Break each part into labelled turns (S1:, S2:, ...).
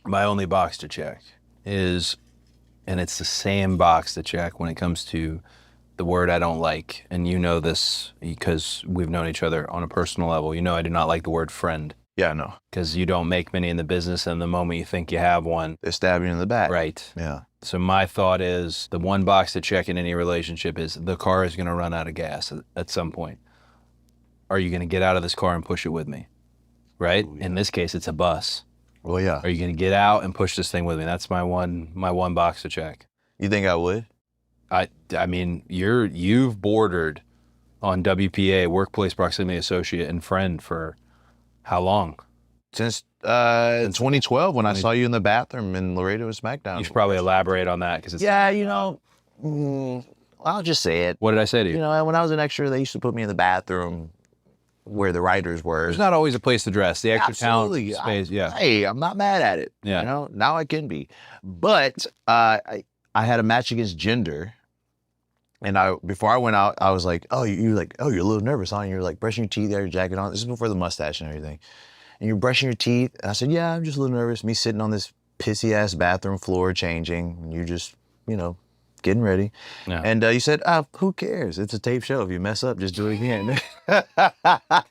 S1: My only box to check is, and it's the same box to check when it comes to the word I don't like. And you know this because we've known each other on a personal level. You know I do not like the word friend.
S2: Yeah, I know.
S1: Because you don't make many in the business, and the moment you think you have one,
S2: They stab you in the back.
S1: Right.
S2: Yeah.
S1: So my thought is the one box to check in any relationship is the car is going to run out of gas at some point. Are you going to get out of this car and push it with me? Right? Ooh, yeah. In this case, it's a bus.
S2: Well, yeah.
S1: Are you going to get out and push this thing with me? That's my one box to check.
S2: You think I would?
S1: I mean, you've bordered on WPA, workplace proximity associate, and friend for how long?
S2: Since 2012, when I saw you in the bathroom in Laredo and SmackDown.
S1: You should probably elaborate on that because it's.
S2: Yeah, you know, I'll just say it.
S1: What did I say to you?
S2: You know, when I was an extra, they used to put me in the bathroom where the writers were.
S1: There's not always a place to dress. The extra
S2: Absolutely.
S1: talent space, yeah.
S2: Hey, I'm not mad at it.
S1: Yeah.
S2: You know, now I can be. But I had a match against Gender. And before I went out, I was like, oh, you're a little nervous, huh? And you're like brushing your teeth, you have your jacket on. This is before the mustache and everything. And you're brushing your teeth. And I said, yeah, I'm just a little nervous. Me sitting on this pissy ass bathroom floor changing. And you're just, you know, getting ready. Yeah. And you said, who cares? It's a tape show. If you mess up, just do it again.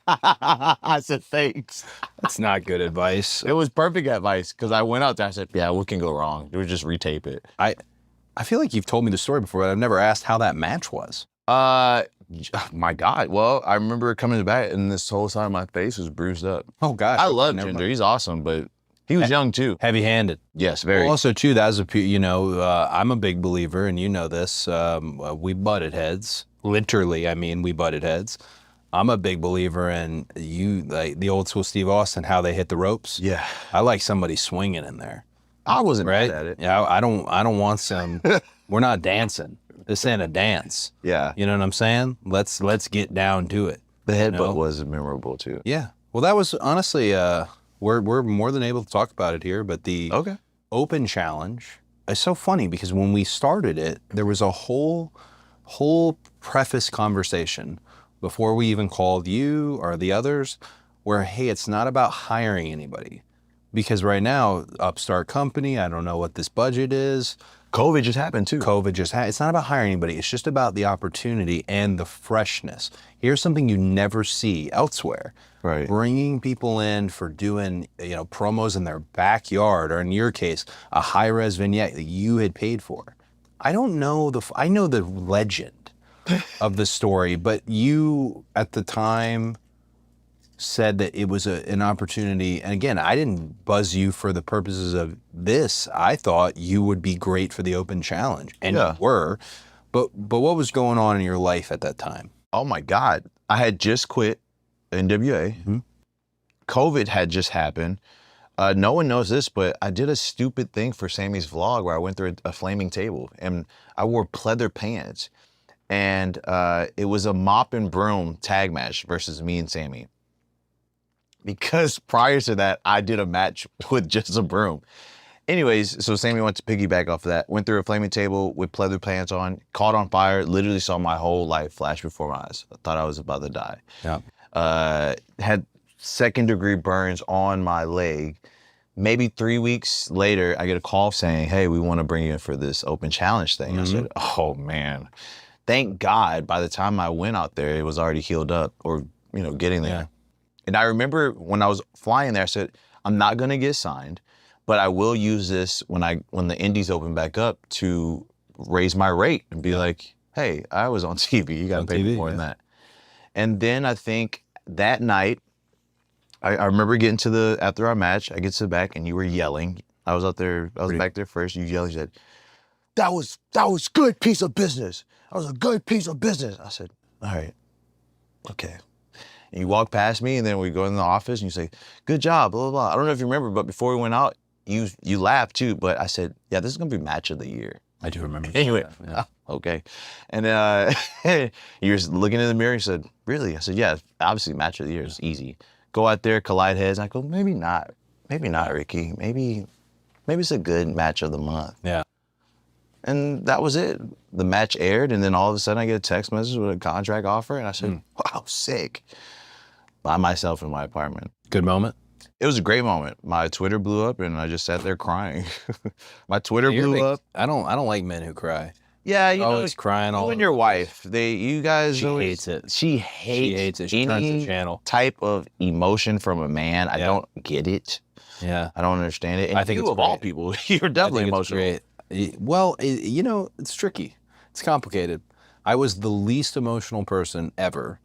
S2: I said, thanks.
S1: That's not good advice.
S2: It was perfect advice because I went out there. I said, yeah, what can go wrong? We just retape it.
S1: I feel like you've told me the story before, but I've never asked how that match was.
S2: My God. Well, I remember coming back and this whole side of my face was bruised up.
S1: Oh, gosh.
S2: I love Ginger. He's awesome, but he was young too.
S1: Heavy-handed.
S2: Yes, very.
S1: Well, also, too, that's I'm a big believer, and you know this. We butted heads. Literally, I mean, we butted heads. I'm a big believer in like the old school Steve Austin, how they hit the ropes.
S2: Yeah.
S1: I like somebody swinging in there.
S2: I wasn't mad at it.
S1: Yeah, I don't want some. We're not dancing. This ain't a dance.
S2: Yeah.
S1: You know what I'm saying? Let's get down to it.
S2: The headbutt was memorable too.
S1: Yeah. Well, that was honestly, we're more than able to talk about it here, but the open challenge is so funny because when we started it, there was a whole preface conversation before we even called you or the others where, hey, it's not about hiring anybody. Because right now, upstart company, I don't know what this budget is.
S2: COVID just happened too.
S1: It's not about hiring anybody. It's just about the opportunity and the freshness. Here's something you never see elsewhere.
S2: Right.
S1: Bringing people in for doing, promos in their backyard, or in your case, a high-res vignette that you had paid for. I know the legend of the story, but you, at the time, said that it was an opportunity. And again, I didn't buzz you for the purposes of this. I thought you would be great for the open challenge, and you were. But what was going on in your life at that time?
S2: Oh my God. I had just quit NWA. Mm-hmm. COVID had just happened. No one knows this, but I did a stupid thing for Sammy's vlog where I went through a flaming table and I wore pleather pants. And it was a mop and broom tag match versus me and Sammy. Because prior to that, I did a match with just a broom. Anyways, so Sammy went to piggyback off of that, went through a flaming table with pleather pants on, caught on fire, literally saw my whole life flash before my eyes. I thought I was about to die. Yeah. Had second-degree burns on my leg. Maybe 3 weeks later, I get a call saying, hey, we want to bring you in for this open challenge thing. Mm-hmm. I said, oh, man. Thank God by the time I went out there, it was already healed up or, getting there. Yeah. And I remember when I was flying there, I said, I'm not going to get signed, but I will use this when the indies open back up to raise my rate and be like, hey, I was on TV. You got to pay me more than that. And then I think that night, I remember getting after our match, I get to the back and you were yelling. I was back there first. You yelled, you said, that was good piece of business. That was a good piece of business. I said, all right, okay. And you walk past me, and then we go in the office, and you say, good job, blah, blah, blah. I don't know if you remember, but before we went out, you laughed too, but I said, yeah, this is going to be match of the year.
S1: I do remember.
S2: Anyway, okay. And you were looking in the mirror, and you said, really? I said, yeah, obviously match of the year is easy. Go out there, collide heads, and I go, maybe not, Ricky. Maybe it's a good match of the month.
S1: Yeah.
S2: And that was it. The match aired, and then all of a sudden I get a text message with a contract offer, and I said, wow, sick. By myself in my apartment.
S1: Good moment?
S2: It was a great moment. My Twitter blew up, and I just sat there crying. My Twitter blew up.
S1: I don't like men who cry.
S2: Yeah, you know,
S1: Always crying all
S2: you and
S1: over
S2: your
S1: the
S2: wife, you guys
S1: She
S2: always,
S1: hates it.
S2: She hates
S1: it. She turns the
S2: any
S1: channel.
S2: type of emotion from a man. I don't get it.
S1: Yeah.
S2: I don't understand it. And
S1: I think
S2: you,
S1: it's
S2: of all
S1: great.
S2: people, you're definitely emotional.
S1: It's great. Well, you know, it's tricky. It's complicated. I was the least emotional person ever.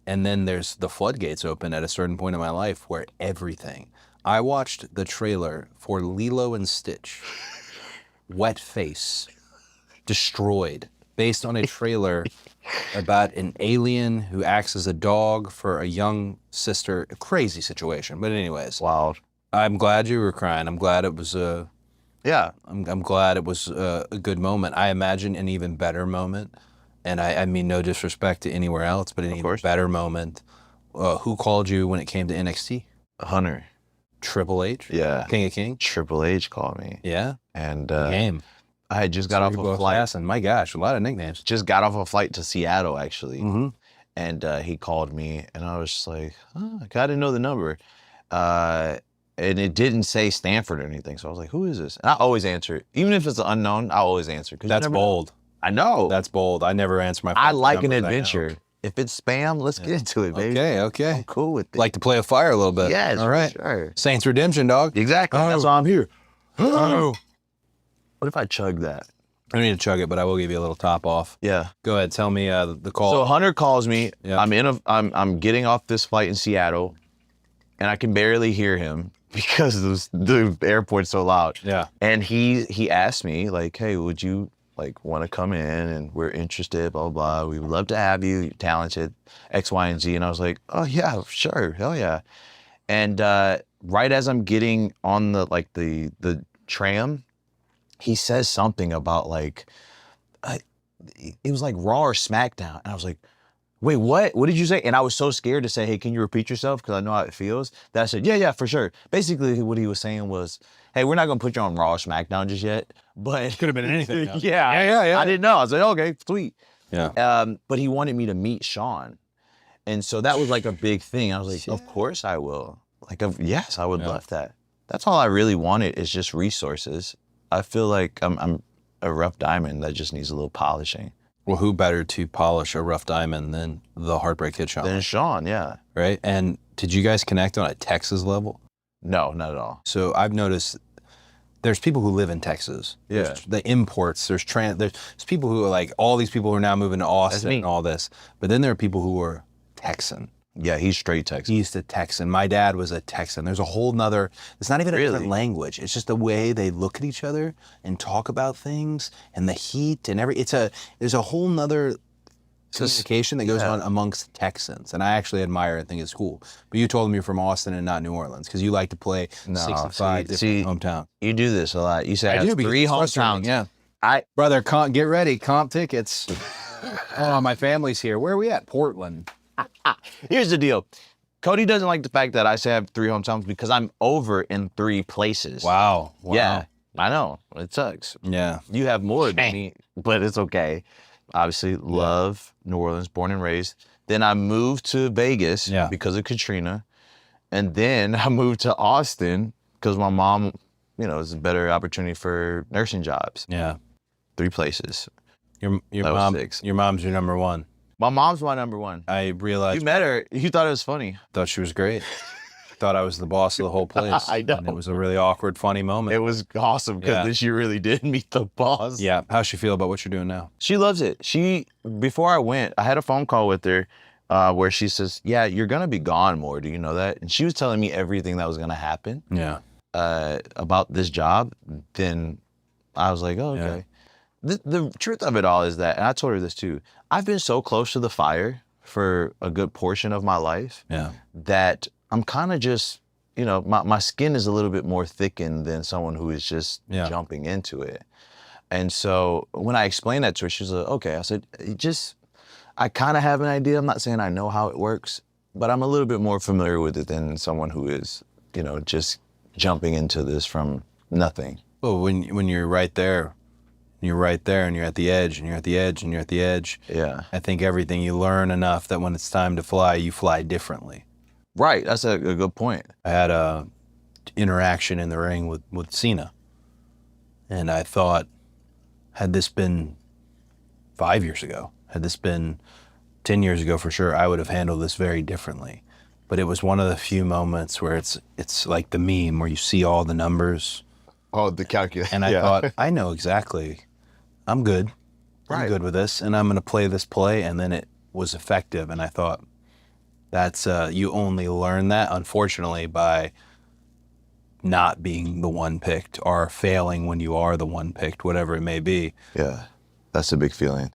S1: And then there's the floodgates open at a certain point in my life where everything. I watched the trailer for Lilo and Stitch. Wet face. Destroyed. Based on a trailer about an alien who acts as a dog for a young sister. A crazy situation. But anyways.
S2: Wild.
S1: I'm glad you were crying. I'm glad it was
S2: Yeah.
S1: I'm glad it was a good moment. I imagine an even better moment. And I mean, no disrespect to anywhere else, but an even better moment. Who called you when it came to NXT?
S2: Hunter.
S1: Triple H?
S2: Yeah.
S1: King of Kings?
S2: Triple H called me.
S1: Yeah?
S2: And
S1: Game.
S2: I had just got off a flight.
S1: And my gosh, a lot of nicknames.
S2: Just got off a flight to Seattle, actually.
S1: Mm-hmm.
S2: And he called me, and I was just like, oh, I didn't know the number. And it didn't say Stanford or anything. So I was like, who is this? And I always answer. Even if it's an unknown, I always answer.
S1: That's bold.
S2: I know.
S1: That's bold. I never answer my phone.
S2: I like an adventure. If it's spam, let's get into it, baby.
S1: Okay.
S2: I'm cool with it.
S1: Like to play with fire a little bit.
S2: Yes,
S1: all right.
S2: Sure.
S1: Saints Redemption, dog.
S2: Exactly. That's why I'm here.
S1: Oh.
S2: What if I chug that?
S1: I don't need to chug it, but I will give you a little top off.
S2: Yeah.
S1: Go ahead. Tell me the call.
S2: So Hunter calls me.
S1: Yeah.
S2: I'm getting off this flight in Seattle, and I can barely hear him because the airport's so loud.
S1: Yeah.
S2: And he asked me like, hey, would you like want to come in, and we're interested, blah, blah, blah. We would love to have you. You're talented, X, Y, and Z. And I was like, oh yeah, sure. Hell yeah. And right as I'm getting on the tram, he says something about like, it was like Raw or SmackDown. And I was like, wait, what? What did you say? And I was so scared to say, hey, can you repeat yourself? Because I know how it feels. That I said, yeah, for sure. Basically, what he was saying was, hey, we're not going to put you on Raw or SmackDown just yet. But
S1: could have been anything. No?
S2: Yeah. I didn't know. I was like, okay, sweet.
S1: Yeah.
S2: But he wanted me to meet Sean. And so that was like a big thing. I was like, of course I will. Like, yes, I would love that. That's all I really wanted is just resources. I feel like I'm a rough diamond that just needs a little polishing.
S1: Well, who better to polish a rough diamond than the Heartbreak Kid Sean?
S2: Than Sean, yeah.
S1: Right? And did you guys connect on a Texas level?
S2: No, not at all.
S1: So I've noticed there's people who live in Texas.
S2: Yeah.
S1: There's the imports, there's people who are like, all these people who are now moving to Austin and all this. But then there are people who are Texan.
S2: Yeah, he's straight Texan.
S1: He's the Texan. My dad was a Texan. There's a whole nother, it's not even a different language. It's just the way they look at each other and talk about things and the heat and there's a whole nother communication that goes on amongst Texans. And I actually admire and think it's cool. But you told me you're from Austin and not New Orleans because you like to play 65 different hometowns.
S2: You do this a lot. You say I have 3 hometowns.
S1: Yeah. Brother, get ready, comp tickets. Oh, my family's here. Where are we at? Portland.
S2: Here's the deal. Cody doesn't like the fact that I say I have 3 hometowns because I'm over in 3 places.
S1: Wow.
S2: Yeah, I know. It sucks.
S1: Yeah.
S2: You have more than me, but it's okay. Obviously, love New Orleans, born and raised. Then I moved to Vegas because of Katrina. And then I moved to Austin because my mom, it's a better opportunity for nursing jobs.
S1: Yeah.
S2: 3 places.
S1: Your mom's your number one.
S2: My mom's my number one.
S1: I realized.
S2: You met her. You thought it was funny.
S1: Thought she was great. Thought I was the boss of the whole place.
S2: I know.
S1: And it was a really awkward, funny moment.
S2: It was awesome because then she really did meet the boss.
S1: Yeah. How's she feel about what you're doing now?
S2: She loves it. Before I went, I had a phone call with her where she says, yeah, you're going to be gone more. Do you know that? And she was telling me everything that was going to happen about this job. Then I was like, oh, okay. Yeah. The truth of it all is that, and I told her this too, I've been so close to the fire for a good portion of my life that I'm kind of just, my skin is a little bit more thickened than someone who is just jumping into it. And so when I explained that to her, she was like, okay. I said, I kind of have an idea. I'm not saying I know how it works, but I'm a little bit more familiar with it than someone who is, just jumping into this from nothing.
S1: Well, when you're right there, you're right there and you're at the edge and you're at the edge and you're at the edge.
S2: Yeah.
S1: I think everything you learn enough that when it's time to fly, you fly differently.
S2: Right. That's a good point.
S1: I had interaction in the ring with Cena. And I thought, had this been 5 years ago, had this been 10 years ago for sure, I would have handled this very differently. But it was one of the few moments where it's like the meme where you see all the numbers.
S2: Oh, the calculation.
S1: And I thought, I know exactly. I'm good. I'm
S2: Right.
S1: good with this, and I'm going to play this play. And then it was effective. And I thought, that's you only learn that, unfortunately, by not being the one picked or failing when you are the one picked, whatever it may be.
S2: Yeah, that's a big feeling.